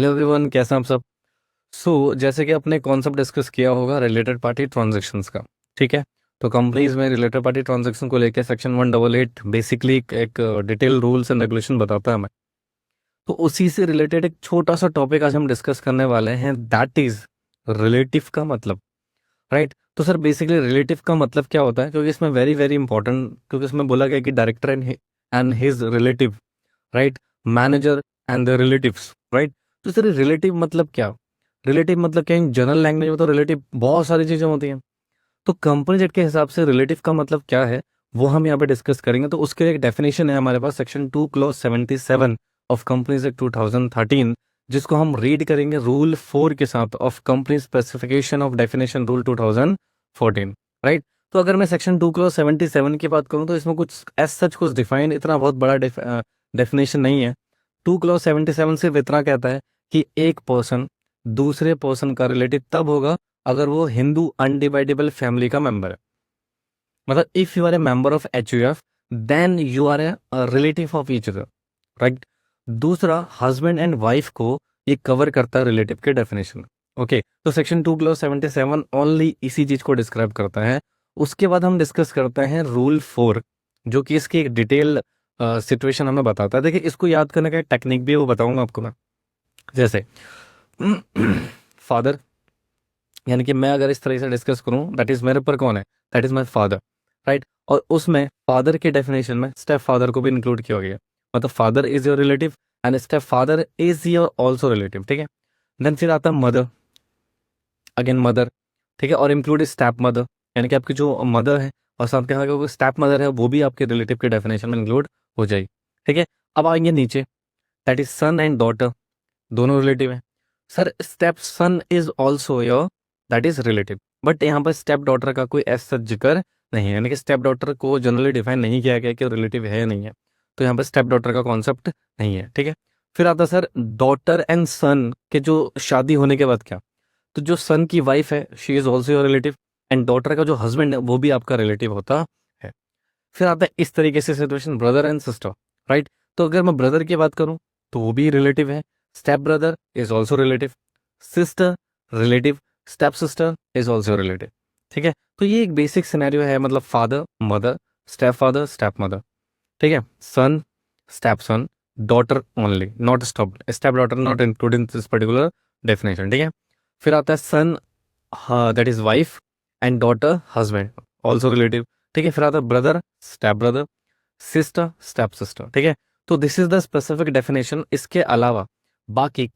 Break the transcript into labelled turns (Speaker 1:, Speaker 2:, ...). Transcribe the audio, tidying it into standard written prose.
Speaker 1: Hello everyone, कैसे हैं आप सब। जैसे कि आपने कॉन्सेप्ट डिस्कस किया होगा रिलेटेड पार्टी ट्रांजैक्शंस का। ठीक है। तो कंपनीज में रिलेटेड पार्टी ट्रांजैक्शन को लेकर सेक्शन 188 बेसिकली एक डिटेल रूल्स एंड रेगुलेशन बताता है हमें। तो उसी से रिलेटेड एक छोटा सा टॉपिक आज हम डिस्कस करने वाले हैं, दैट इज रिलेटिव का मतलब। राइट। तो सर बेसिकली रिलेटिव का मतलब क्या होता है, क्योंकि इसमें वेरी वेरी इंपॉर्टेंट, क्योंकि इसमें बोला गया कि director and his relative, right, manager and the relatives, right. तो सर रिलेटिव मतलब क्या, रिलेटिव मतलब क्या, इन जनरल लैंग्वेज में तो रिलेटिव बहुत सारी चीजें होती हैं। तो कंपनी जेट के हिसाब से रिलेटिव का मतलब क्या है, वो हम यहाँ पे डिस्कस करेंगे। तो उसके लिए एक डेफिनेशन है हमारे पास, section 2 clause 77 of companies act 2013, जिसको हम रीड करेंगे रूल 4 के साथ of company specification of definition rule 2014, right. तो अगर मैं सेक्शन 2 क्लॉज 77 की बात करूँ तो इसमें कुछ एज सच कुछ डिफाइन, इतना बहुत बड़ा डेफिनेशन नहीं है। 2 क्लॉज 77 सिर्फ इतना कहता है कि एक पर्सन दूसरे पर्सन का रिलेटिव तब होगा अगर वो हिंदू अनडिवाइडेबल फैमिली का मेंबर है। मतलब if you are a member of HUF, then you are a relative of each other, right. दूसरा, हस्बैंड एंड वाइफ को ये कवर करता है रिलेटिव के डेफिनेशन। ओके। तो सेक्शन 2 क्लॉज 77 ओनली इसी चीज को डिस्क्राइब करता है। उसके बाद हम डिस्कस करते हैं रूल 4, जो कि इसकी एक डिटेल सिचुएशन हमें बताता है। देखिए, इसको याद करने का एक टेक्निक भी है, वो बताऊंगा आपको मैं। जैसे फादर, यानी कि मैं अगर इस तरह से डिस्कस करूं, दैट इज मेरे पर कौन है, that is my father, right. और उसमें फादर के डेफिनेशन में स्टेप फादर को भी इंक्लूड किया गया। मतलब father is your relative and step father is your also relative, ठीक है। देन फिर आता है मदर, अगेन मदर, ठीक है, और इंक्लूड स्टेप मदर, यानी कि आपकी जो मदर है और साथ के स्टेप मदर है, वो भी आपके रिलेटिव के डेफिनेशन में इंक्लूड हो जाएगी, ठीक है। अब आएंगे नीचे, that is son and daughter, दोनों रिलेटिव है। Sir step son is also your, that is relative, but यहाँ पर स्टेप डॉटर का कोई ऐसा जिक्र नहीं है, यानी कि स्टेप डॉटर को जनरली डिफाइन नहीं किया गया कि रिलेटिव है या नहीं है। तो यहाँ पर स्टेप डॉटर का कॉन्सेप्ट नहीं है, ठीक है। फिर आता सर डॉटर एंड सन के जो शादी होने के बाद क्या, तो जो सन की वाइफ है she is also your relative, and daughter का जो हस्बैंड है वो भी आपका रिलेटिव होता है। फिर आता है इस तरीके से situation brother and sister, right. तो अगर मैं ब्रदर की बात करूं तो वो भी रिलेटिव है, step brother is also relative, sister relative, step sister is also relative, ठीक है। तो ये एक बेसिक सिनेरियो है, मतलब फादर मदर स्टेप मदर, ठीक है, son step son, daughter only, not step daughter not including this particular definition, ठीक है। फिर आता है son, that is wife, and daughter husband, also relative, ठीक है। फिर आता है brother step brother, sister step sister, ठीक है। तो this is the specific definition. इसके अलावा बाकी